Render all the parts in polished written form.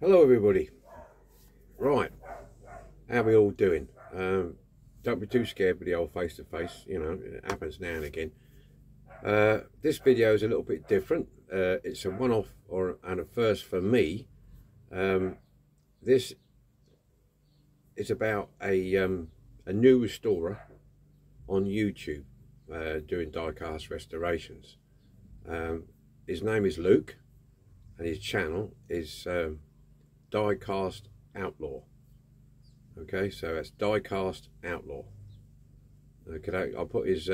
Hello everybody. Right, how are we all doing? Don't be too scared with the old face-to-face, you know, it happens now and again. This video is a little bit different. It's a one-off and a first for me. This is about a new restorer on YouTube doing die-cast restorations. His name is Luke and his channel is Diecast Outlaw. Okay, so that's Diecast Outlaw. Okay, I'll put his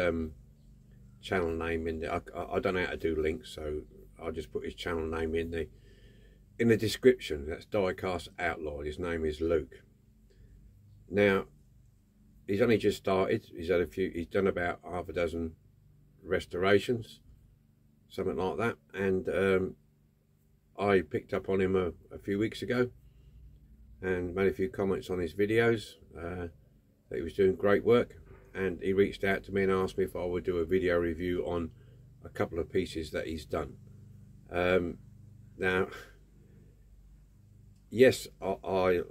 channel name in there. I don't know how to do links, so I'll just put his channel name in the description. That's Diecast Outlaw. His name is Luke. Now, he's only just started. He's had a few. He's done about half a dozen restorations, something like that, and I picked up on him a few weeks ago and made a few comments on his videos that he was doing great work, and he reached out to me and asked me if I would do a video review on a couple of pieces that he's done. Now, yes, I'll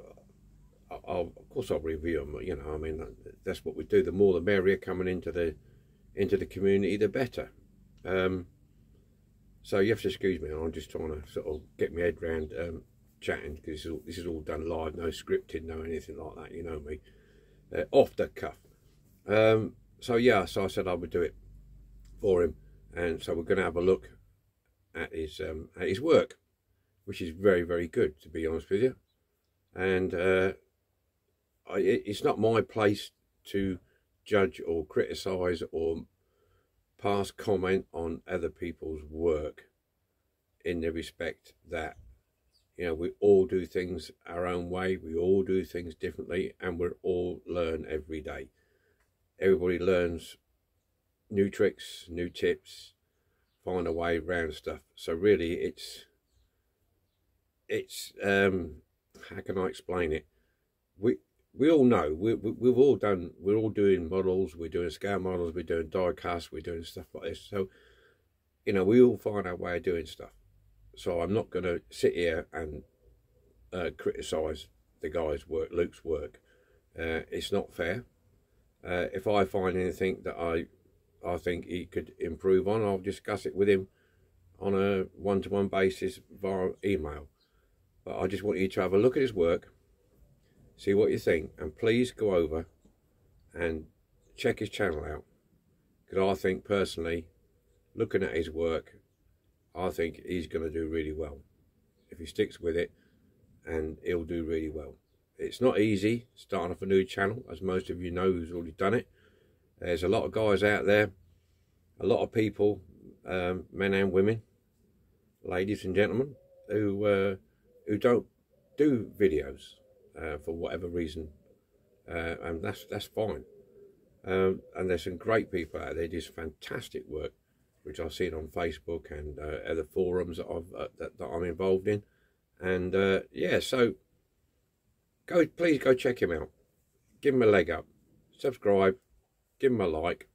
of course I'll review them. You know, I mean, that's what we do. The more the merrier coming into the community, the better. So you have to excuse me, I'm just trying to sort of get my head around chatting, because this is all done live, no scripting, no anything like that, you know me, off the cuff. So yeah, so I said I would do it for him, and so we're going to have a look at his work, which is very, very good, to be honest with you. And it's not my place to judge or criticise or pass comment on other people's work, in the respect that, you know, we all do things our own way, we all do things differently, and we all learn every day. Everybody learns new tricks, new tips, find a way around stuff. So really it's how can I explain it? We all know, we're all doing models, we're doing scale models, we're doing die casts, we're doing stuff like this. So, you know, we all find our way of doing stuff. So I'm not going to sit here and criticise the guy's work, Luke's work. It's not fair. If I find anything that I think he could improve on, I'll discuss it with him on a one-to-one basis via email. But I just want you to have a look at his work, see what you think, and please go over and check his channel out, because I think personally, looking at his work, I think he's going to do really well if he sticks with it, and he'll do really well. It's not easy starting off a new channel, as most of you know who's already done it. There's a lot of guys out there, a lot of people, men and women, ladies and gentlemen, who don't do videos for whatever reason, and that's fine. And there's some great people out there, just fantastic work, which I've seen on Facebook and other forums that I'm involved in. And yeah, so please go check him out, give him a leg up, subscribe, give him a like,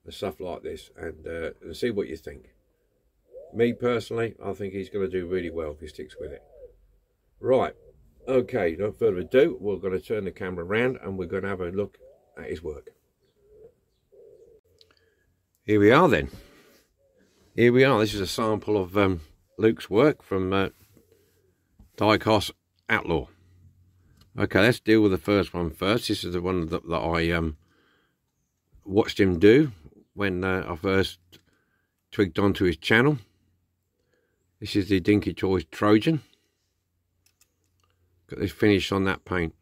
and stuff like this, and see what you think. Me personally, I think he's going to do really well if he sticks with it. Right, okay, no further ado, we're going to turn the camera around and we're going to have a look at his work. Here we are then. Here we are. This is a sample of Luke's work from Diecast Outlaw. Okay, let's deal with the first one first. This is the one that I watched him do when I first twigged onto his channel. This is the Dinky Toys Trojan. Got this finish on that paint.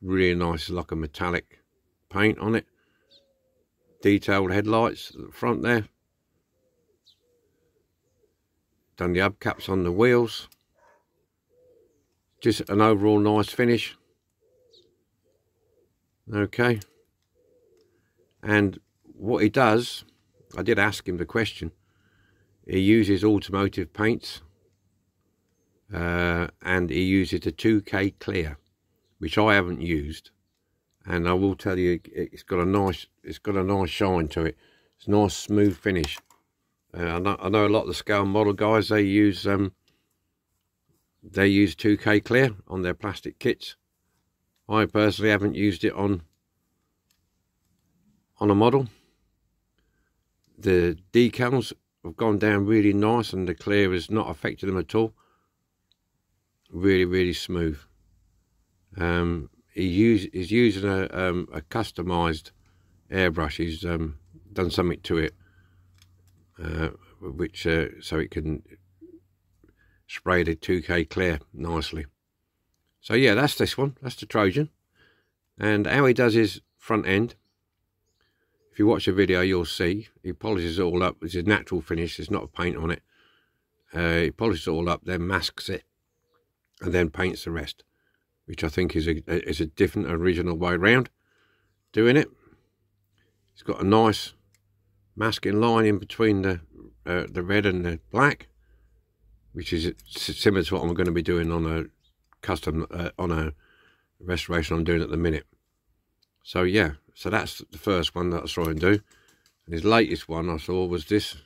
Really nice, it's like a metallic paint on it. Detailed headlights at the front there. Done the hubcaps on the wheels. Just an overall nice finish. Okay. And what he does, I did ask him the question, he uses automotive paints, and he uses the 2K clear, which I haven't used, and I will tell you, it's got a nice shine to it. It's a nice smooth finish. I know a lot of the scale model guys, they use they use 2K clear on their plastic kits. I personally haven't used it on a model. The decals have gone down really nice and the clear has not affected them at all. Really smooth. He's using a customized airbrush. He's done something to it, which so it can spray the 2K clear nicely. So yeah, that's this one. That's the Trojan. And how he does his front end, if you watch the video, you'll see he polishes it all up. It's a natural finish. There's not a paint on it. He polishes it all up, then masks it, and then paints the rest, which I think is a different, original way round doing it. It's got a nice masking line in between the red and the black, which is similar to what I'm going to be doing on a custom on a restoration I'm doing at the minute. So yeah, so that's the first one that I saw him do. And his latest one I saw was this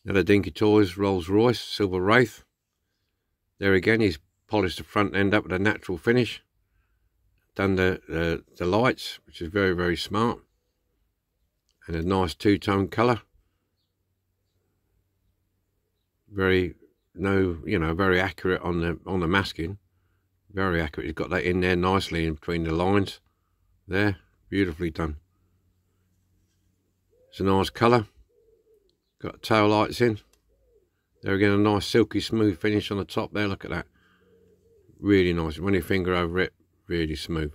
another Dinky Toys Rolls Royce Silver Wraith. There again, he's polished the front end up with a natural finish, done the lights, which is very smart, and a nice two-tone colour. Very accurate on the masking. Very accurate. He's got that in there nicely in between the lines. There, beautifully done. It's a nice colour. Got tail lights in. There again, a nice silky smooth finish on the top there. Look at that. Really nice. Run your finger over it, really smooth.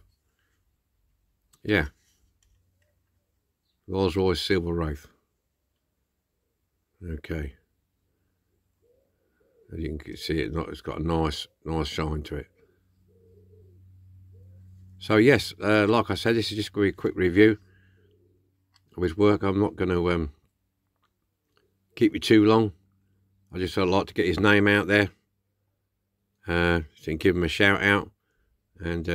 Yeah. Rolls Royce Silver Wraith. Okay. As you can see, it's got a nice shine to it. So yes, like I said, this is just going to be a quick review of his work. I'm not going to keep you too long. I just would like to get his name out there. So give him a shout out, and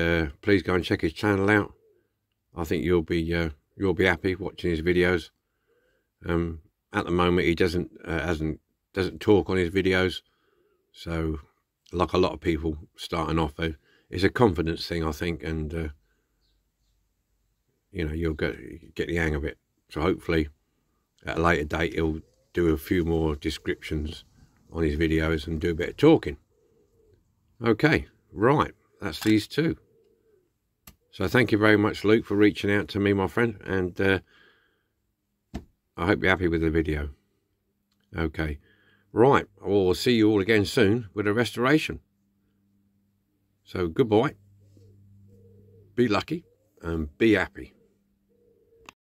please go and check his channel out. I think you'll be happy watching his videos. At the moment, he doesn't talk on his videos, so like a lot of people starting off, it's a confidence thing, I think, and you'll get the hang of it. So hopefully, at a later date, he'll do a few more descriptions on his videos and do a bit of talking. Okay, right, that's these two. So thank you very much, Luke, for reaching out to me, my friend, and I hope you're happy with the video. Okay, right, we'll see you all again soon with a restoration. So goodbye, be lucky, and be happy.